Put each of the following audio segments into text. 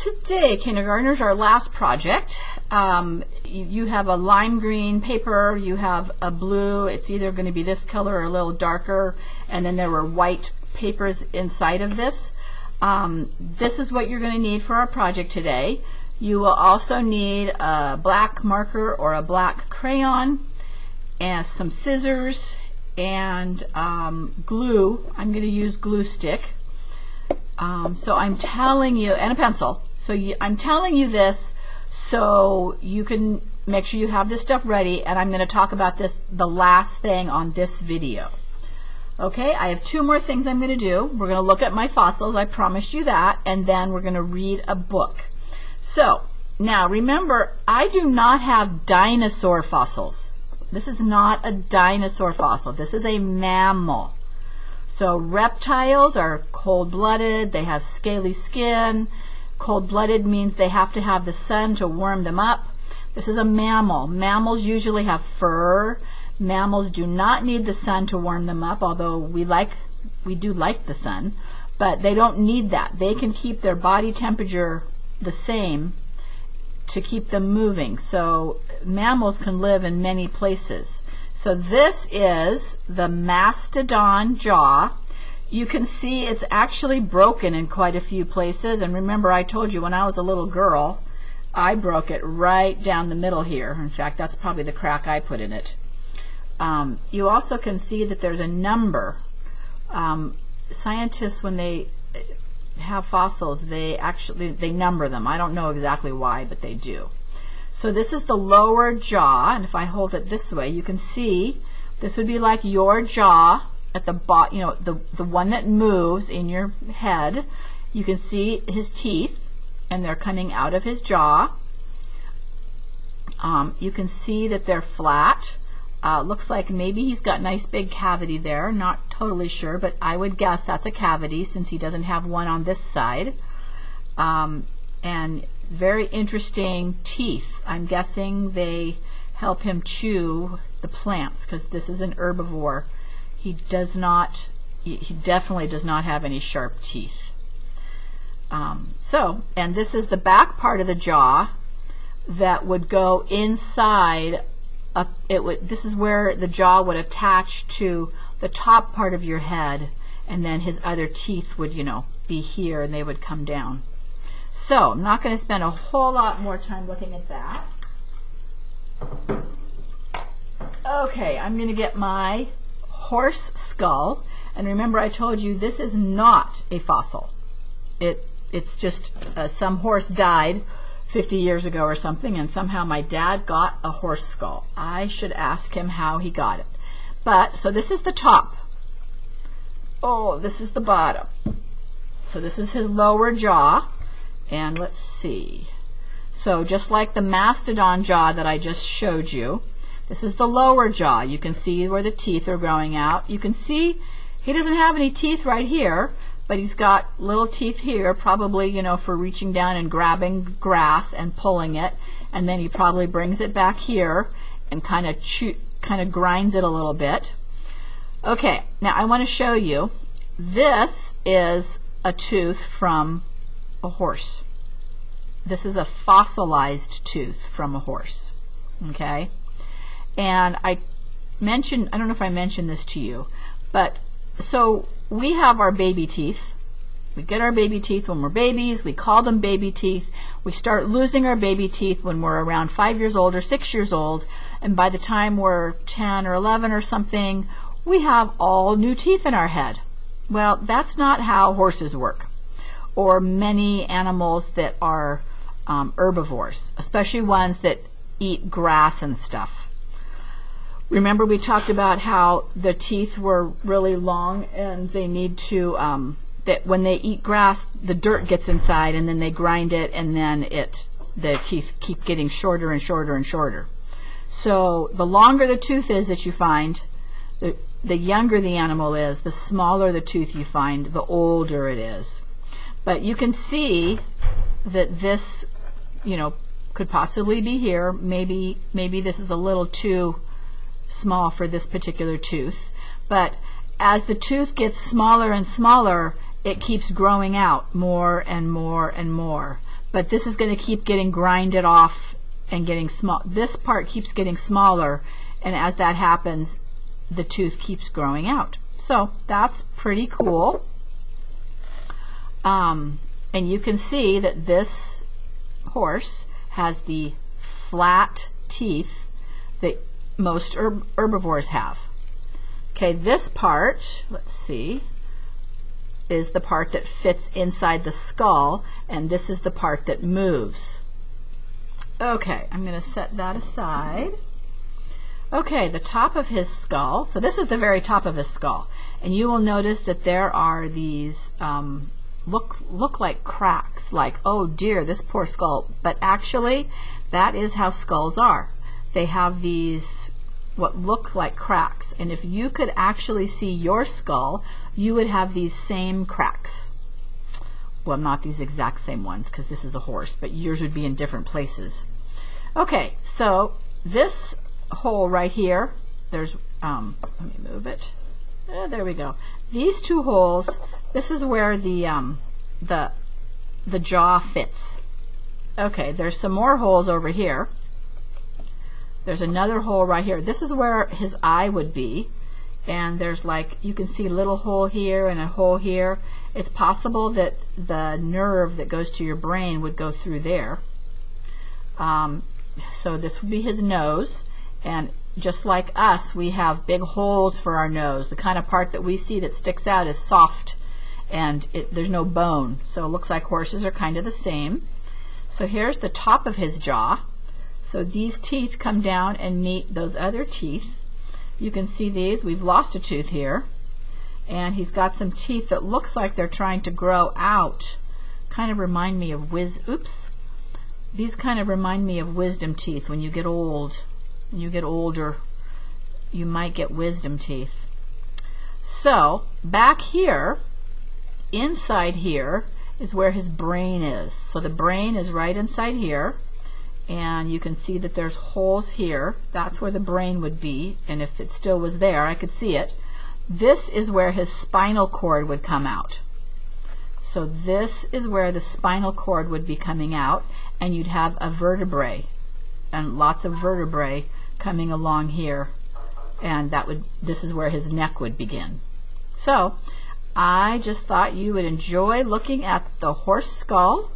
today, kindergartners, our last project, you have a lime green paper, you have a blue, it's either going to be this color or a little darker, and then there were white papers inside of this. This is what you're going to need for our project today. You will also need a black marker or a black crayon, and some scissors, and glue. I'm going to use glue stick. So I'm telling you, and a pencil. So I'm telling you this so you can make sure you have this stuff ready, and I'm going to talk about this the last thing on this video. Okay, I have two more things I'm going to do. We're going to look at my fossils, I promised you that, and then we're going to read a book. So, now remember, I do not have dinosaur fossils. This is not a dinosaur fossil. This is a mammal. So reptiles are cold-blooded, they have scaly skin. Cold-blooded means they have to have the sun to warm them up. This is a mammal. Mammals usually have fur. Mammals do not need the sun to warm them up, although we do like the sun, but they don't need that. They can keep their body temperature the same to keep them moving. So mammals can live in many places. So this is the Mastodon Jaw. You can see it's actually broken in quite a few places. And remember, I told you when I was a little girl, I broke it right down the middle here. In fact, that's probably the crack I put in it. You also can see that there's a number. Scientists, when they have fossils, they number them. I don't know exactly why, but they do. So this is the lower jaw, and if I hold it this way, you can see this would be like your jaw at the bottom, you know, the one that moves in your head. You can see his teeth, and they're coming out of his jaw. You can see that they're flat. Looks like maybe he's got a nice big cavity there. Not totally sure, but I would guess that's a cavity since he doesn't have one on this side. And very interesting teeth. I'm guessing they help him chew the plants because this is an herbivore. He definitely does not have any sharp teeth. And this is the back part of the jaw that would go inside. This is where the jaw would attach to the top part of your head, and then his other teeth would, be here, and they would come down. So I'm not going to spend a whole lot more time looking at that. Okay, I'm going to get my horse skull, and remember I told you this is not a fossil. It's just some horse died 50 years ago or something, and somehow my dad got a horse skull. I should ask him how he got it. But, so this is the top. Oh, this is the bottom. So this is his lower jaw, and let's see. So just like the Mastodon jaw that I just showed you, this is the lower jaw. You can see where the teeth are growing out. You can see he doesn't have any teeth right here, but he's got little teeth here, probably, for reaching down and grabbing grass and pulling it. And then he probably brings it back here and kind of grinds it a little bit. Okay, now I want to show you. This is a tooth from a horse. This is a fossilized tooth from a horse. Okay? And I don't know if I mentioned this to you, but so we have our baby teeth. We get our baby teeth when we're babies. We call them baby teeth. We start losing our baby teeth when we're around 5 years old or 6 years old. And by the time we're 10 or 11 or something, we have all new teeth in our head. Well, that's not how horses work, or many animals that are herbivores, especially ones that eat grass and stuff. Remember we talked about how the teeth were really long, and they need to, that when they eat grass, the dirt gets inside, and then they grind it, and then the teeth keep getting shorter and shorter and shorter. So the longer the tooth is that you find, the younger the animal is, the smaller the tooth you find, the older it is. But you can see that this, could possibly be here. Maybe this is a little too small for this particular tooth. But as the tooth gets smaller and smaller, it keeps growing out more and more and more. but this is going to keep getting grinded off and getting small. This part keeps getting smaller, and as that happens, the tooth keeps growing out. So that's pretty cool. And you can see that this horse has the flat teeth that most herbivores have. Okay, this part, let's see, is the part that fits inside the skull, and this is the part that moves. Okay, I'm going to set that aside. Okay, the top of his skull, so this is the very top of his skull, and you will notice that there are these look like cracks, like, oh dear, this poor skull, but actually that is how skulls are. They have these what look like cracks, and if you could actually see your skull, you would have these same cracks. Well, not these exact same ones, because this is a horse, but yours would be in different places. Okay, so this hole right here, there's let me move it. There we go. These two holes, this is where the jaw fits. Okay, there's some more holes over here. There's another hole right here. This is where his eye would be, and there's, like, you can see a little hole here and a hole here. It's possible that the nerve that goes to your brain would go through there. So this would be his nose, and just like us, we have big holes for our nose. The kind of part that we see that sticks out is soft, and there's no bone. So it looks like horses are kind of the same. So here's the top of his jaw. So these teeth come down and meet those other teeth. You can see these. We've lost a tooth here. And he's got some teeth that looks like they're trying to grow out. Kind of remind me of These kind of remind me of wisdom teeth. When you get old, when you get older, you might get wisdom teeth. So back here, inside here, is where his brain is. So the brain is right inside here. And you can see that there's holes here. That's where the brain would be, and if it still was there, I could see it. This is where his spinal cord would come out. So this is where the spinal cord would be coming out, and you'd have a vertebrae, and lots of vertebrae coming along here, and this is where his neck would begin. So I just thought you would enjoy looking at the horse skull.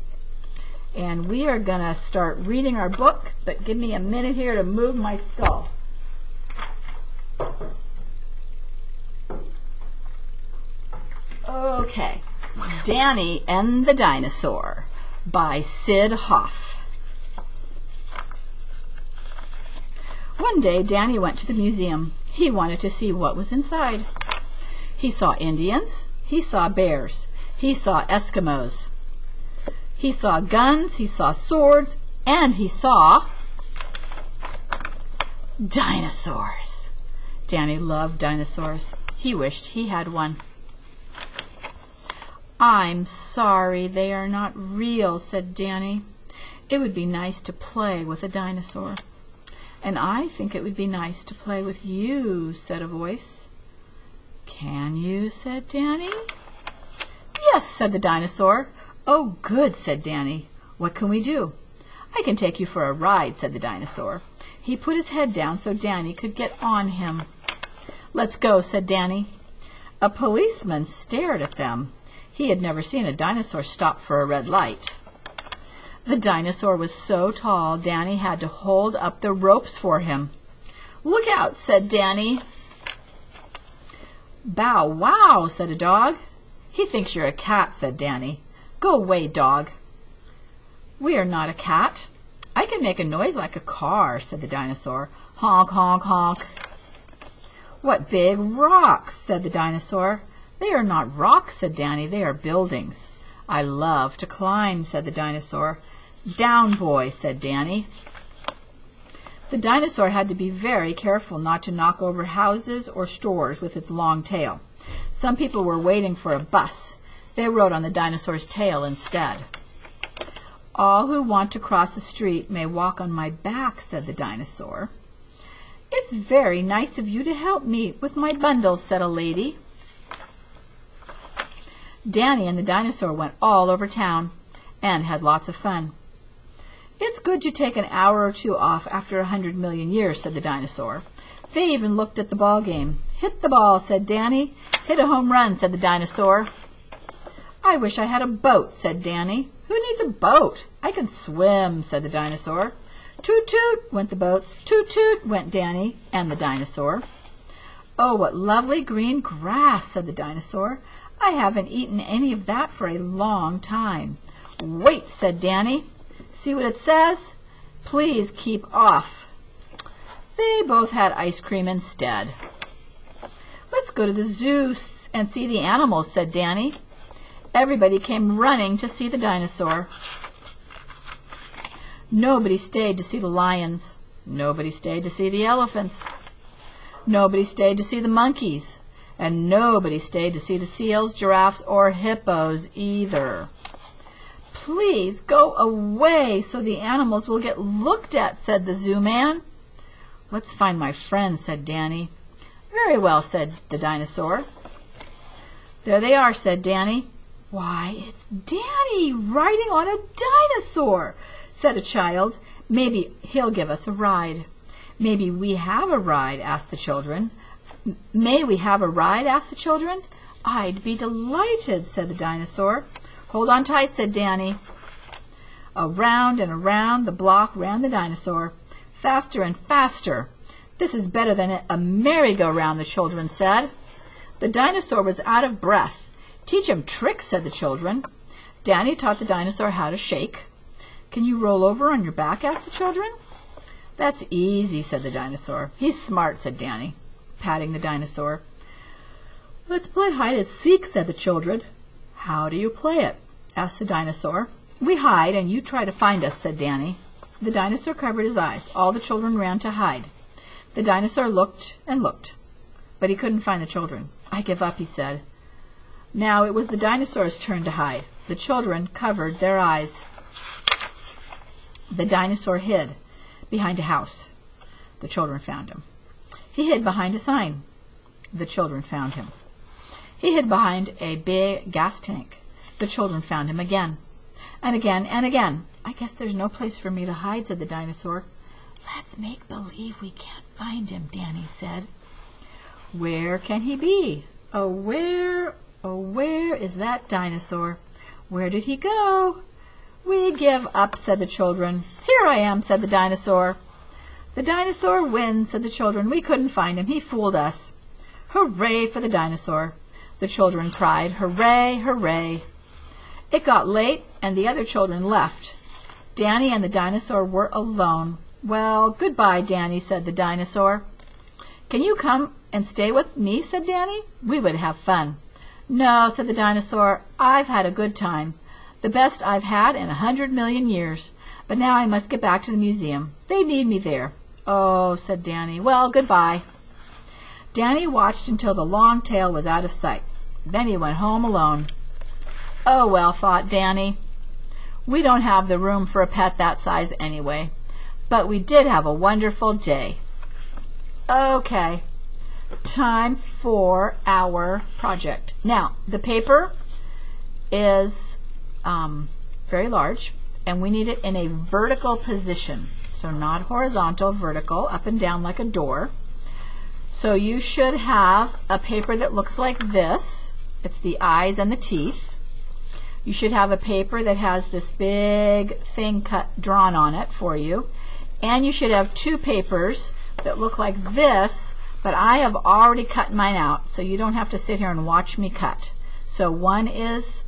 And we are going to start reading our book, but give me a minute here to move my skull. Okay, Danny and the Dinosaur by Sid Huff. One day Danny went to the museum. He wanted to see what was inside. He saw Indians, he saw bears, he saw Eskimos. He saw guns, he saw swords, and he saw dinosaurs. Danny loved dinosaurs. He wished he had one. I'm sorry they are not real, said Danny. It would be nice to play with a dinosaur. And I think it would be nice to play with you, said a voice. Can you? Said Danny. Yes, said the dinosaur. Oh, good, said Danny. What can we do? I can take you for a ride, said the dinosaur. He put his head down so Danny could get on him. Let's go, said Danny. A policeman stared at them. He had never seen a dinosaur stop for a red light. The dinosaur was so tall, Danny had to hold up the ropes for him. Look out, said Danny. Bow wow, said a dog. He thinks you're a cat, said Danny. Go away, dog. We are not a cat. I can make a noise like a car, said the dinosaur. Honk, honk, honk. What big rocks, said the dinosaur. They are not rocks, said Danny. They are buildings. I love to climb, said the dinosaur. Down, boy, said Danny. The dinosaur had to be very careful not to knock over houses or stores with its long tail. Some people were waiting for a bus. They rode on the dinosaur's tail instead. All who want to cross the street may walk on my back, said the dinosaur. It's very nice of you to help me with my bundles, said a lady. Danny and the dinosaur went all over town. and had lots of fun. "It's good to take an hour or two off after 100 million years," said the dinosaur. They even looked at the ball game. "Hit the ball," said Danny. "Hit a home run," said the dinosaur. "I wish I had a boat," said Danny. "Who needs a boat? I can swim," said the dinosaur. "Toot toot," went the boats. "Toot toot," went Danny and the dinosaur. "Oh, what lovely green grass," said the dinosaur. "I haven't eaten any of that for a long time." "Wait," said Danny. "See what it says? Please keep off." They both had ice cream instead. "Let's go to the zoo and see the animals," said Danny. Everybody came running to see the dinosaur. Nobody stayed to see the lions. Nobody stayed to see the elephants. Nobody stayed to see the monkeys. And nobody stayed to see the seals, giraffes, or hippos either. "Please go away so the animals will get looked at," said the zoo man. "Let's find my friends," said Danny. "Very well," said the dinosaur. "There they are," said Danny. "Why, it's Danny riding on a dinosaur," said a child. "Maybe he'll give us a ride." "Maybe we have a ride?" asked the children. "May we have a ride?" asked the children. "I'd be delighted," said the dinosaur. "Hold on tight," said Danny. Around and around the block ran the dinosaur, faster and faster. "This is better than a merry-go-round," the children said. The dinosaur was out of breath. "Teach him tricks," said the children. Danny taught the dinosaur how to shake. "Can you roll over on your back?" asked the children. "That's easy," said the dinosaur. "He's smart," said Danny, patting the dinosaur. "Let's play hide and seek," said the children. "How do you play it?" asked the dinosaur. "We hide and you try to find us," said Danny. The dinosaur covered his eyes. All the children ran to hide. The dinosaur looked and looked, but he couldn't find the children. "I give up," he said. Now it was the dinosaur's turn to hide. The children covered their eyes. The dinosaur hid behind a house. The children found him. He hid behind a sign. The children found him. He hid behind a big gas tank. The children found him again, and again, and again. "I guess there's no place for me to hide," said the dinosaur. "Let's make believe we can't find him," Danny said. "Where can he be? Oh, where is that dinosaur? Where did he go?" "We give up," said the children. "Here I am," said the dinosaur. "The dinosaur wins," said the children. "We couldn't find him. He fooled us." "Hooray for the dinosaur!" the children cried. "Hooray, hooray!" It got late, and the other children left. Danny and the dinosaur were alone. "Well, goodbye, Danny," said the dinosaur. "Can you come and stay with me?" said Danny. "We would have fun." "No," said the dinosaur. "I've had a good time, the best I've had in 100 million years. But now I must get back to the museum. They need me there." "Oh," said Danny. "Well, goodbye." Danny watched until the long tail was out of sight. Then he went home alone. "Oh, well," thought Danny, "we don't have the room for a pet that size anyway. But we did have a wonderful day." Okay, time for our project. Now, the paper is very large, and we need it in a vertical position. So not horizontal, vertical, up and down like a door. So you should have a paper that looks like this. It's the eyes and the teeth. You should have a paper that has this big thing drawn on it for you. And you should have two papers that look like this, but I have already cut mine out, so you don't have to sit here and watch me cut. So one is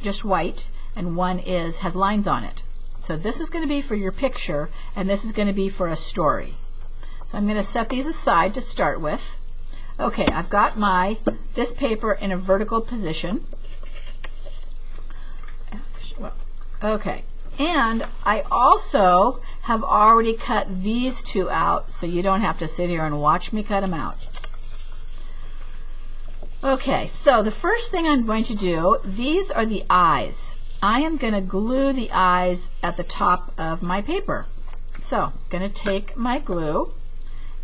just white, and one has lines on it. So this is going to be for your picture, and this is going to be for a story. So I'm going to set these aside to start with. Okay, I've got this paper in a vertical position. Okay, and I also have already cut these two out, so you don't have to sit here and watch me cut them out. Okay, so the first thing I'm going to do, these are the eyes. I am going to glue the eyes at the top of my paper. So I'm going to take my glue,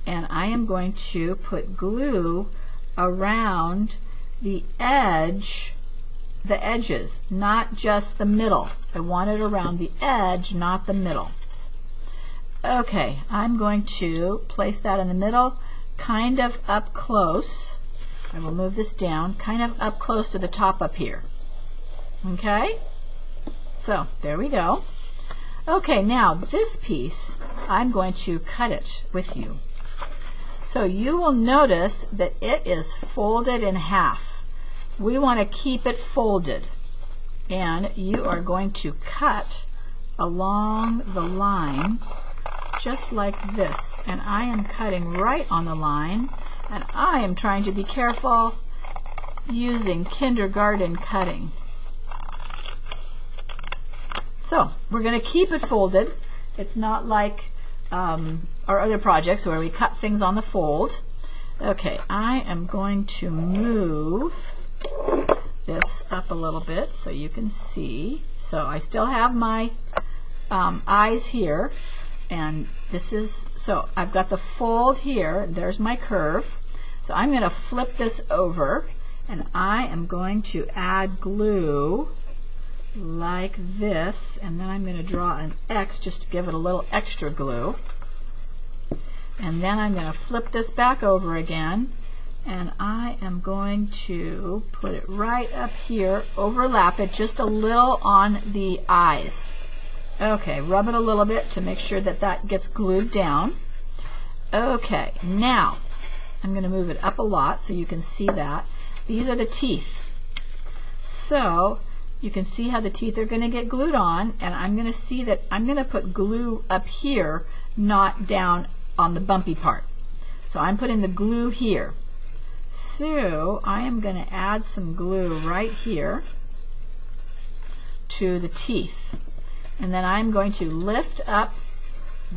and I am going to put glue around the edge the edges, not just the middle. I want it around the edge, not the middle. Okay, I'm going to place that in the middle, kind of up close. I will move this down, kind of up close to the top up here. Okay? So, there we go. Okay, now this piece, I'm going to cut it with you. So you will notice that it is folded in half. We want to keep it folded. And you are going to cut along the line just like this. And I am cutting right on the line. And I am trying to be careful using kindergarten cutting. So we're going to keep it folded. It's not like our other projects where we cut things on the fold. Okay, I am going to move this up a little bit so you can see. So I still have my eyes here, and this is, so I've got the fold here, there's my curve. So I'm going to flip this over, and I am going to add glue like this, and then I'm going to draw an X just to give it a little extra glue. And then I'm going to flip this back over again, and I am going to put it right up here, overlap it just a little on the eyes. Okay, rub it a little bit to make sure that that gets glued down. Okay, now I'm going to move it up a lot so you can see that. These are the teeth. So you can see how the teeth are going to get glued on, and I'm going to see that I'm going to put glue up here, not down on the bumpy part. So I'm putting the glue here. So I am going to add some glue right here to the teeth. And then I'm going to lift up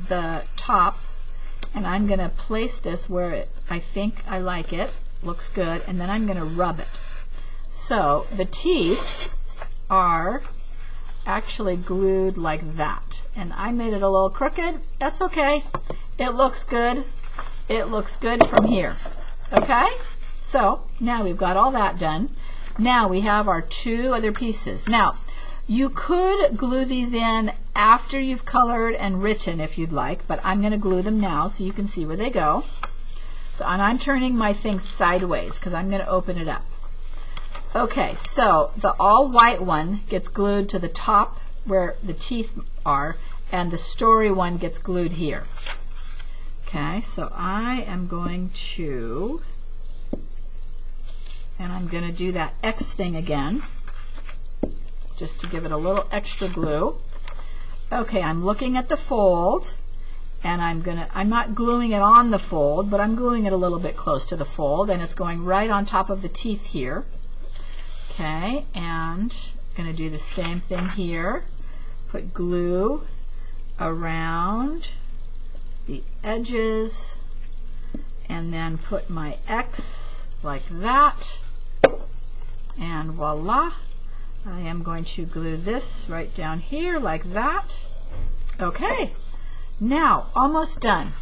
the top, and I'm going to place this where I think I like it. Looks good. And then I'm going to rub it. So the teeth are actually glued like that. And I made it a little crooked. That's okay. It looks good. It looks good from here. Okay? So now we've got all that done. Now we have our two other pieces. Now you could glue these in after you've colored and written if you'd like, but I'm going to glue them now so you can see where they go. So, and I'm turning my thing sideways because I'm going to open it up. Okay, so the all white one gets glued to the top where the teeth are, and the story one gets glued here. Okay, so I am going to, and I'm going to do that X thing again, just to give it a little extra glue. Okay, I'm looking at the fold, and I'm not gluing it on the fold, but I'm gluing it a little bit close to the fold, and it's going right on top of the teeth here. Okay, and I'm going to do the same thing here. Put glue around the edges, and then put my X like that, and voila. I am going to glue this right down here like that. Okay, now almost done.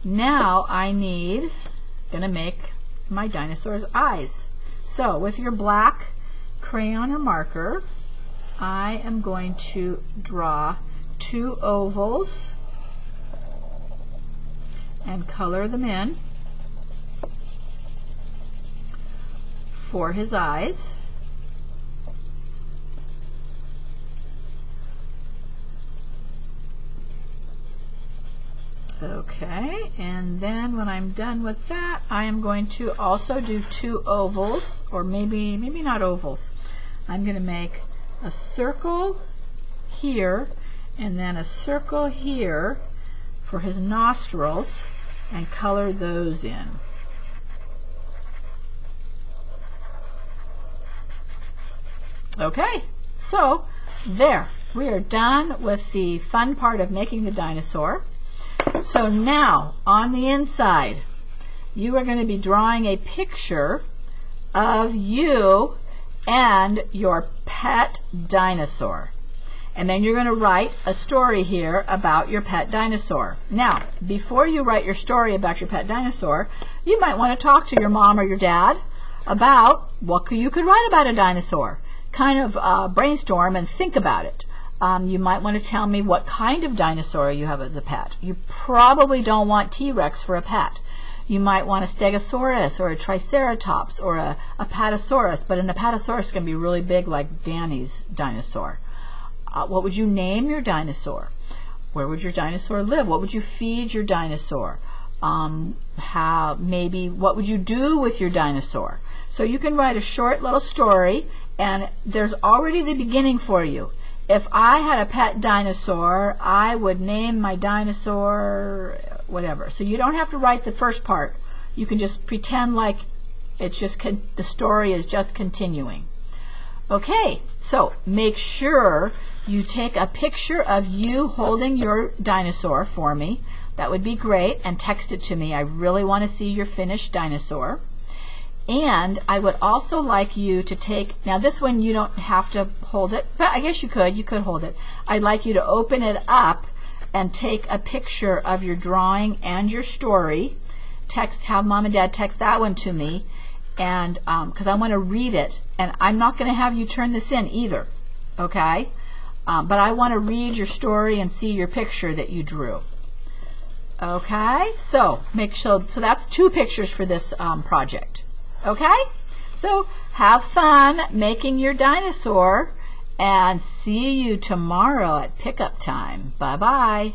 Now I need, gonna make my dinosaur's eyes. So with your black crayon or marker, I am going to draw two ovals and color them in for his eyes. Okay, and then when I'm done with that, I am going to also do two ovals, or maybe not ovals. I'm going to make a circle here and then a circle here for his nostrils and color those in. Okay, so there, we are done with the fun part of making the dinosaur. So now, on the inside, you are going to be drawing a picture of you and your pet dinosaur. And then you're going to write a story here about your pet dinosaur. Now, before you write your story about your pet dinosaur, you might want to talk to your mom or your dad, about what you could write about a dinosaur. Kind of brainstorm and think about it. You might want to tell me what kind of dinosaur you have as a pet. You probably don't want T-Rex for a pet. You might want a Stegosaurus or a Triceratops or a Apatosaurus, but an Apatosaurus can be really big like Danny's dinosaur. What would you name your dinosaur? Where would your dinosaur live? What would you feed your dinosaur? Maybe what would you do with your dinosaur? So you can write a short little story, and there's already the beginning for you. If I had a pet dinosaur, I would name my dinosaur whatever. So you don't have to write the first part. You can just pretend like it's just the story is just continuing. Okay, so make sure you take a picture of you holding your dinosaur for me. That would be great, and text it to me. I really want to see your finished dinosaur. And I would also like you to take, now this one you don't have to hold it, but I guess you could hold it. I'd like you to open it up and take a picture of your drawing and your story. Have Mom and Dad text that one to me, and because I want to read it, and I'm not going to have you turn this in either, okay? But I want to read your story and see your picture that you drew. Okay, so so that's 2 pictures for this project. Okay, so have fun making your dinosaur, and see you tomorrow at pickup time. Bye-bye.